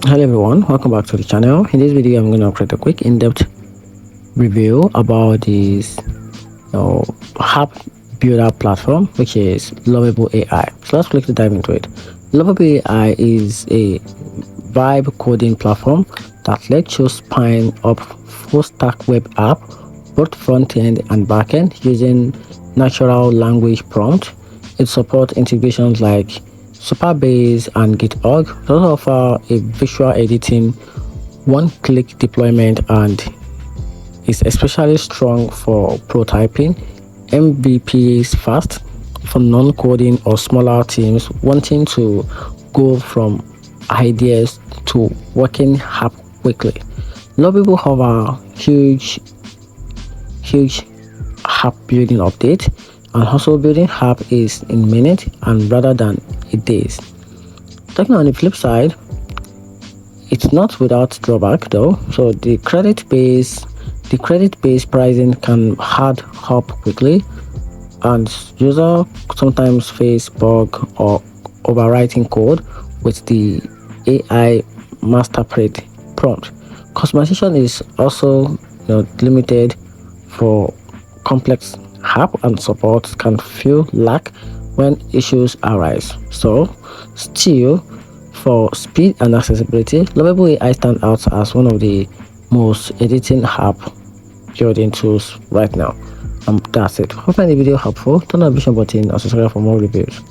Hello everyone, welcome back to the channel. In this video I'm going to create a quick in-depth review about this app builder platform, which is Lovable AI. So let's quickly dive into it. Lovable AI is a vibe coding platform that lets you spin up full stack web app, both front end and back end, using natural language prompt. It supports integrations like Superbase and GitHub. It also offers a visual editing, one-click deployment, and is especially strong for prototyping. MVP is fast for non-coding or smaller teams wanting to go from ideas to working app quickly. A lot of people have a huge app building update, and also building app is in minutes and rather than days. Talking on the flip side, it's not without drawback though. So the credit based pricing can hard up quickly, and user sometimes face bug or overwriting code with the AI master prompt. Customization is also limited for complex app, and support can feel lack when issues arise. So still, for speed and accessibility, Lovable AI stands out as one of the most editing app building tools right now. That's it. Hope you find the video helpful. Turn on the notification button and subscribe for more reviews.